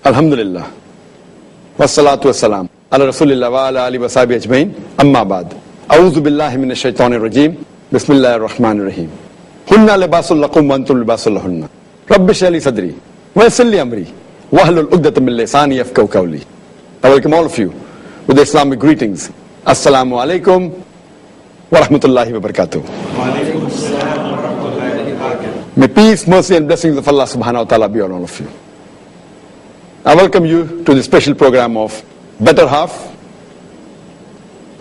Alhamdulillah. Wassalatu wassalam. Ala Rasulillah wa ala alihi wa sahbihi ajmain. Amma ba'd. A'udhu billahi minash shaitanir rajim. Bismillahir rahmanir rahim. Hunna libasul lakum wa antum libasul lahunna. Rabbi shrah li sadri wa yassir li amri wahlul 'uqdatam min lisani yafqahu qawli. I welcome all of you with the Islamic greetings. Assal-mo-alaikum wa rahmatullahi wa barakatuh. May peace, mercy and blessings of Allah subhanahu wa ta'ala be on all of you. I welcome you to the special program of Better Half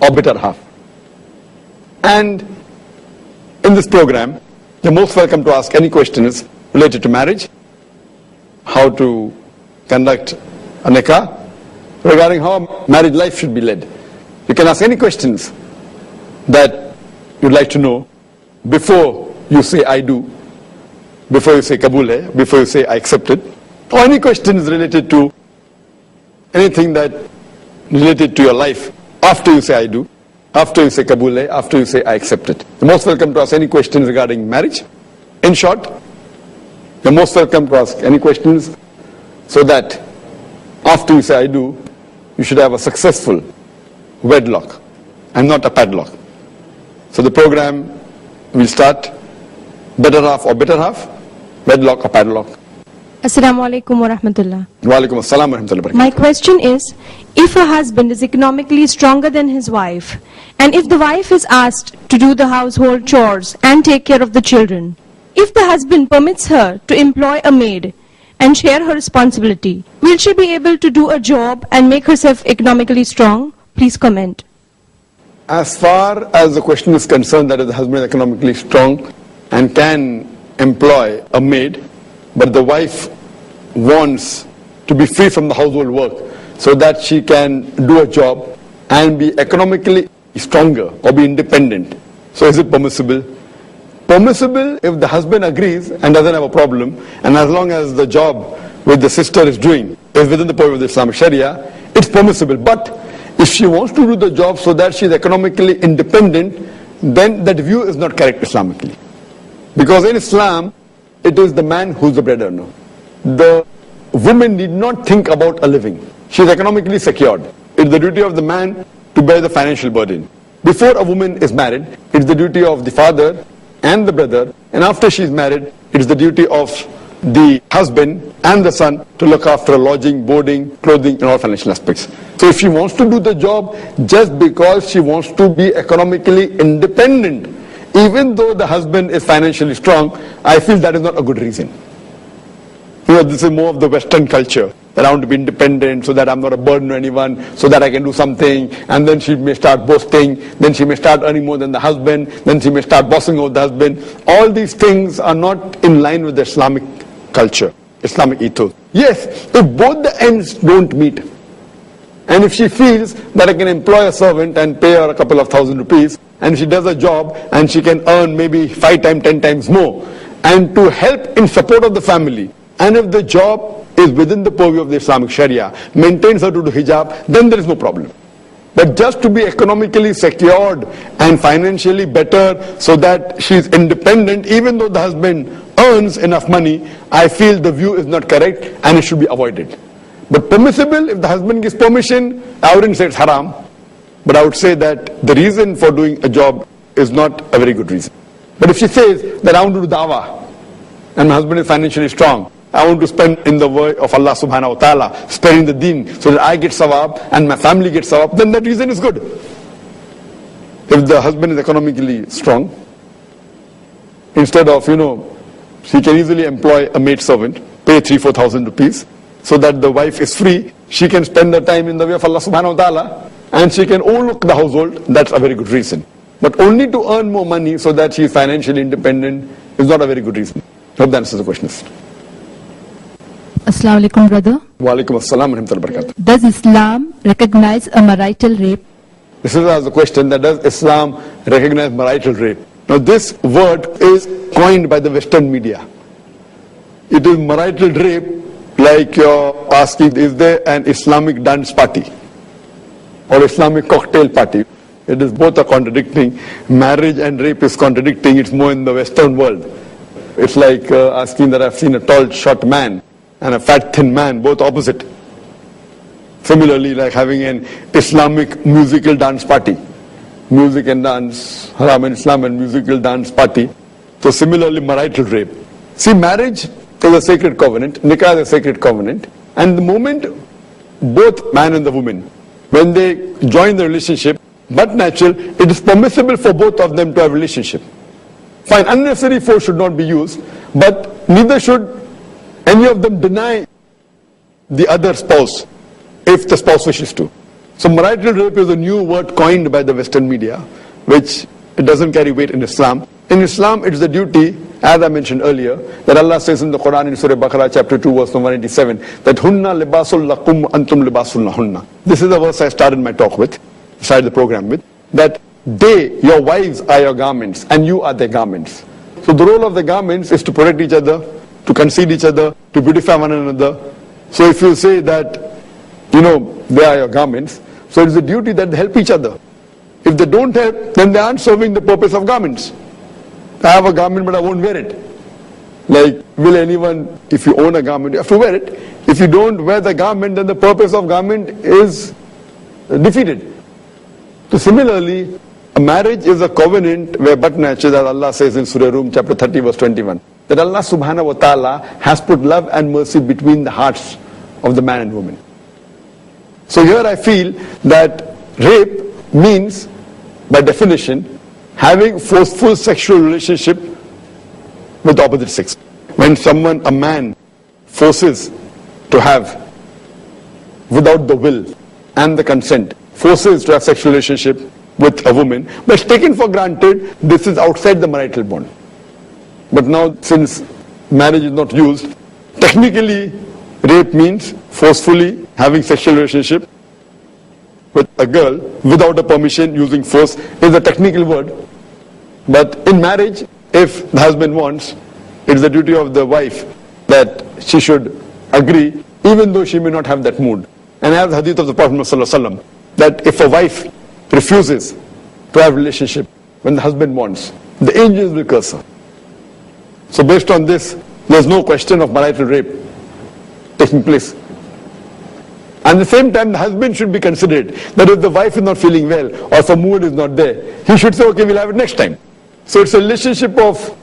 or Bitter Half. And in this program, you're most welcome to ask any questions related to marriage, how to conduct a nikah, regarding how marriage life should be led. You can ask any questions that you'd like to know before you say I do, before you say Kabul hai, before you say I accept it, or any questions related to anything that related to your life after you say I do, after you say Kabul hai, after you say I accept it. You're most welcome to ask any questions regarding marriage. In short, you're most welcome to ask any questions so that after you say I do, you should have a successful wedlock and not a padlock. So the program will start Better Half or Bitter Half, wedlock or padlock. Assalamu-alaikum wa rahmatullah. Wa alaikum assalam wa rahmatullah. My question is, if a husband is economically stronger than his wife, and if the wife is asked to do the household chores and take care of the children, if the husband permits her to employ a maid and share her responsibility, will she be able to do a job and make herself economically strong? Please comment. As far as the question is concerned that if the husband is economically strong and can employ a maid, but the wife wants to be free from the household work so that she can do a job and be economically stronger or be independent. So is it permissible? Permissible if the husband agrees and doesn't have a problem, and as long as the job which the sister is doing is within the purview of the Islamic Sharia, it's permissible. But if she wants to do the job so that she is economically independent, then that view is not correct Islamically. Because in Islam, it is the man who's the bread earner. The woman need not think about a living. She is economically secured. It's the duty of the man to bear the financial burden. Before a woman is married, it's the duty of the father and the brother, and after she is married, it's the duty of the husband and the son to look after lodging, boarding, clothing, and all financial aspects. So if she wants to do the job just because she wants to be economically independent, even though the husband is financially strong, I feel that is not a good reason. You know, this is more of the Western culture, that I want to be independent so that I'm not a burden to anyone, so that I can do something, and then she may start boasting, then she may start earning more than the husband, then she may start bossing over the husband. All these things are not in line with the Islamic culture, Islamic ethos. Yes, if both the ends don't meet, and if she feels that I can employ a servant and pay her a couple of thousand rupees, and she does a job and she can earn maybe 5 times, 10 times more, and to help in support of the family, and if the job is within the purview of the Islamic Sharia, maintains her to do hijab, then there is no problem. But just to be economically secured and financially better so that she is independent, even though the husband earns enough money, I feel the view is not correct and it should be avoided. But permissible, if the husband gives permission, I wouldn't say it's haram, but I would say that the reason for doing a job is not a very good reason. But if she says that I want to do dawah and my husband is financially strong, I want to spend in the way of Allah subhanahu wa ta'ala, spreading the deen so that I get sawab and my family gets sawab, then that reason is good. If the husband is economically strong, instead of, she can easily employ a maid servant, pay 3,000-4,000 rupees, so that the wife is free, she can spend the time in the way of Allah subhanahu wa ta'ala, and she can overlook the household, that's a very good reason. But only to earn more money so that she is financially independent is not a very good reason. I hope that answers the question. Assal-mo-alaikum, brother. Wa alaikum assalam wa rahmatullahi wa barakatuh. Does Islam recognize a marital rape? This is the question, that does Islam recognize marital rape? Now this word is coined by the Western media. It is marital rape, like you're asking, is there an Islamic dance party or Islamic cocktail party? It is both are contradicting. Marriage and rape is contradicting. It's more in the Western world. It's like asking that I've seen a tall, short man and a fat thin man, both opposite. Similarly, like having an Islamic musical dance party. Music and dance, haram in Islam, and musical dance party. So similarly, marital rape. See, marriage is a sacred covenant, nikah is a sacred covenant, and the moment both man and the woman, when they join the relationship, but natural, it is permissible for both of them to have a relationship. Fine, unnecessary force should not be used, but neither should any of them deny the other spouse if the spouse wishes to. So marital rape is a new word coined by the Western media, which it doesn't carry weight in Islam. In Islam, it is the duty, as I mentioned earlier, that Allah says in the Quran in Surah Baqarah chapter 2 verse number 187, that hunna libasul lakum antum libasul lahunna. This is the verse I started my talk with, started the program with, that they, your wives, are your garments and you are their garments. So the role of the garments is to protect each other, to conceal each other, to beautify one another. So if you say that, they are your garments, so it's a duty that they help each other. If they don't help, then they aren't serving the purpose of garments. I have a garment but I won't wear it. Like, will anyone, if you own a garment, you have to wear it. If you don't wear the garment, then the purpose of garment is defeated. So similarly, a marriage is a covenant where but natural, as Allah says in Surah Rum chapter 30 verse 21, that Allah subhanahu wa ta'ala has put love and mercy between the hearts of the man and woman. So here I feel that rape means, by definition, having forceful sexual relationship with the opposite sex. When a man forces to have, without the will and the consent, forces to have sexual relationship with a woman, but it's taken for granted this is outside the marital bond. But now, since marriage is not used, technically rape means forcefully having sexual relationship with a girl without a permission, using force is a technical word. But in marriage, if the husband wants, it is the duty of the wife that she should agree, even though she may not have that mood. And as the hadith of the Prophet ﷺ, that if a wife refuses to have a relationship when the husband wants, the angels will curse her. So based on this, there is no question of marital rape taking place. And at the same time, the husband should be considered that if the wife is not feeling well or if a mood is not there, he should say, okay, we'll have it next time. So it's a relationship of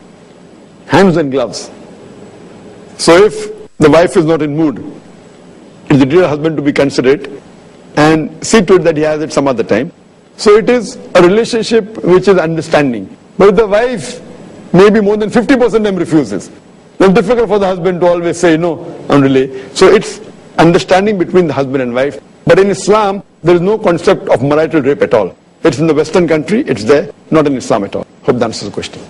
hands and gloves. So if the wife is not in mood, it's the duty of the husband to be considerate and see to it that he has it some other time. So it is a relationship which is understanding. But if the wife maybe more than 50% them refuses, then it's difficult for the husband to always say no on relay. So it's understanding between the husband and wife. But in Islam, there is no concept of marital rape at all. It's in the Western country, it's there, not in Islam at all. Hope that answers the question.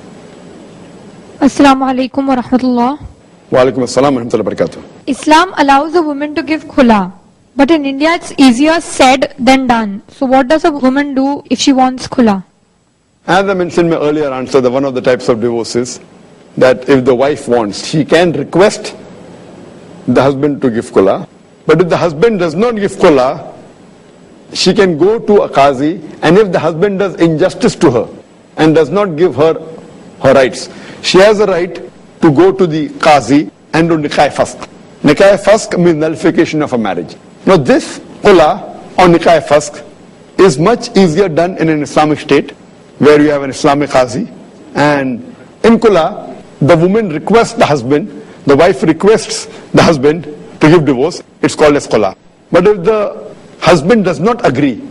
Assal-mo-alaikum wa rahmatullah. Wa alaikum assalam wa rahmatullahi wa barakatuh. Islam allows a woman to give khula, but in India it's easier said than done. So what does a woman do if she wants khula? As I mentioned in my earlier answer, that one of the types of divorces, that if the wife wants, she can request the husband to give khula. But if the husband does not give khula, she can go to a qazi, and if the husband does injustice to her and does not give her her rights, she has a right to go to the qazi and do nikah fasq. Nikah fasq means nullification of a marriage. Now this khula or nikah fasq is much easier done in an Islamic state where you have an Islamic qazi, and in khula the woman requests the husband, the wife requests the husband to give divorce. It's called as khula. But if the husband does not agree,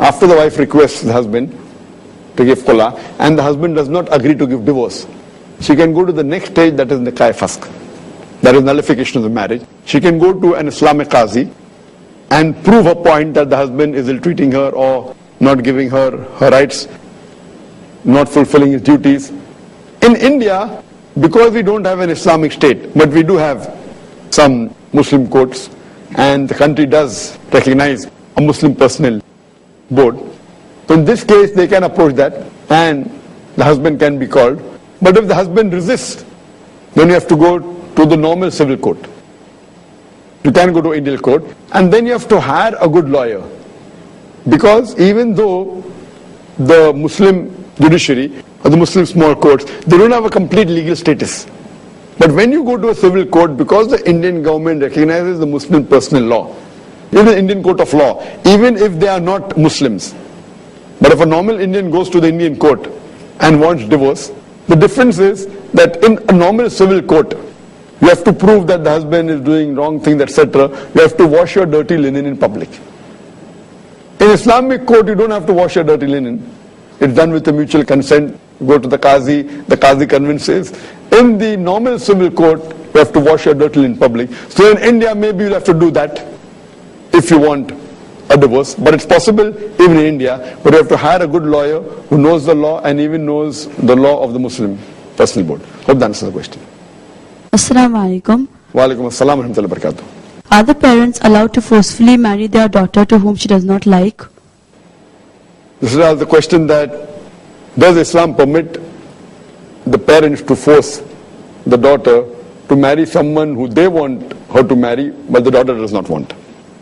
after the wife requests the husband to give khula and the husband does not agree to give divorce, she can go to the next stage, that is nikah fasq, that is nullification of the marriage. She can go to an Islamic qazi and prove her point that the husband is ill-treating her or not giving her her rights, not fulfilling his duties. In India, because we don't have an Islamic state, but we do have some Muslim courts, and the country does recognize a Muslim personnel board. So in this case, they can approach that and the husband can be called. But if the husband resists, then you have to go to the normal civil court. You can go to Indian court, and then you have to hire a good lawyer. Because even though the Muslim judiciary or the Muslim small courts, they don't have a complete legal status. But when you go to a civil court, because the Indian government recognizes the Muslim personal law, even the Indian court of law, even if they are not Muslims, but if a normal Indian goes to the Indian court and wants divorce, the difference is that in a normal civil court, you have to prove that the husband is doing wrong things, etc. You have to wash your dirty linen in public. In Islamic court, you don't have to wash your dirty linen. It's done with a mutual consent. You go to the Qazi convinces. In the normal civil court, you have to wash your dirty linen in public. So in India, maybe you'll have to do that if you want a divorce. But it's possible even in India, but you have to hire a good lawyer who knows the law and even knows the law of the Muslim personal board. Hope that answers the question. Assalamu-alaikum. Wa alaikum assalam wa rahmatullahi wa barakatuh. Are the parents allowed to forcefully marry their daughter to whom she does not like? This is the question that, does Islam permit the parents to force the daughter to marry someone who they want her to marry, but the daughter does not want?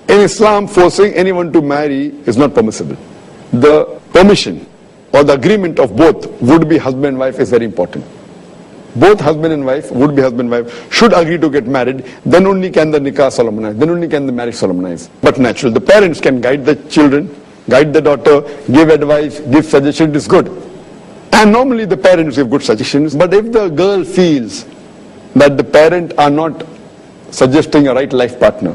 In Islam, forcing anyone to marry is not permissible. The permission or the agreement of both would-be husband and wife is very important. Both husband and wife, would-be husband and wife, should agree to get married. Then only can the nikah solemnize. Then only can the marriage solemnize. But natural. The parents can guide the children, guide the daughter, give advice, give suggestions. It's good. And normally the parents give good suggestions. But if the girl feels that the parent are not suggesting a right life partner,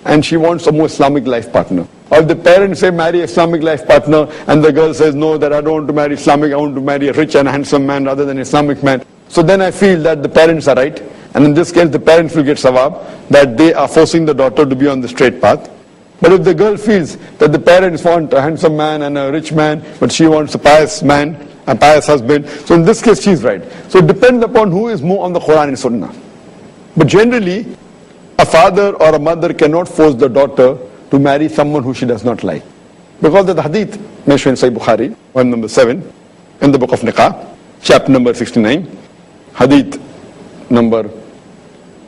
and she wants a more Islamic life partner, or if the parents say marry Islamic life partner, and the girl says no, that I don't want to marry Islamic, I want to marry a rich and handsome man rather than Islamic man. So then I feel that the parents are right, and in this case the parents will get sawab, that they are forcing the daughter to be on the straight path. But if the girl feels that the parents want a handsome man and a rich man, but she wants a pious man, a pious husband, so in this case she is right. So it depends upon who is more on the Quran and Sunnah. But generally, a father or a mother cannot force the daughter to marry someone who she does not like. Because the hadith mentioned in Sahih Bukhari, volume number 7, in the book of Nikah, chapter number 69, hadith number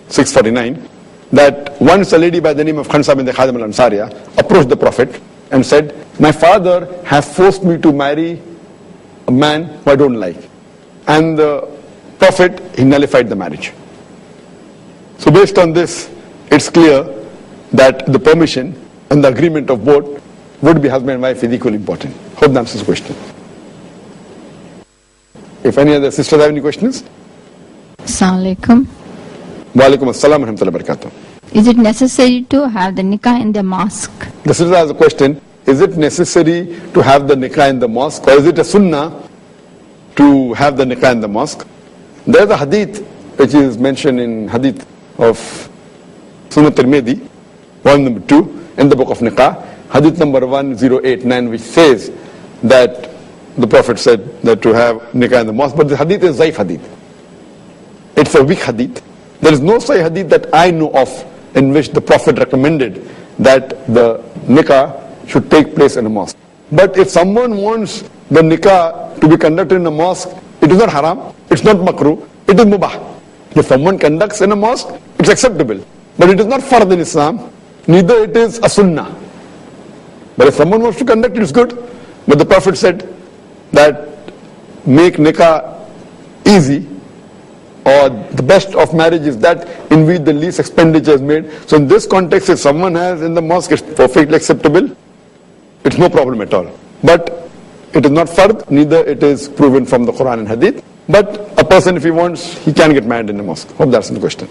649, that once a lady by the name of Khansa bin Khadim al-Ansariya approached the Prophet and said, my father has forced me to marry a man who I don't like. And the Prophet, he nullified the marriage. So based on this, it's clear that the permission and the agreement of both would-be husband and wife is equally important. Hope that answers the question. If any other sisters have any questions? Assalamu-alaikum. Wa alaikum assalam wa rahmatullahi wa barakatuh. Is it necessary to have the nikah in the mosque? The sister has a question. Is it necessary to have the nikah in the mosque, or is it a sunnah to have the nikah in the mosque? There is a hadith which is mentioned in hadith of Sunnah Tirmidhi, volume number 2, in the book of Nikah, hadith number 1089, which says that the Prophet said that to have nikah in the mosque, but the hadith is zaif hadith. It's a weak hadith. There is no Sahih hadith that I know of in which the Prophet recommended that the nikah should take place in a mosque. But if someone wants the nikah to be conducted in a mosque, it is not haram, it's not makruh, it is mubah. If someone conducts in a mosque, it's acceptable. But it is not fard in Islam, neither it is a sunnah. But if someone wants to conduct it, it's good. But the Prophet said that make nikah easy, or the best of marriage is that in which the least expenditure is made. So in this context, if someone has in the mosque, it's perfectly acceptable. It's no problem at all. But it is not fard, neither it is proven from the Quran and Hadith. But a person, if he wants, he can get married in the mosque. Hope that's the question.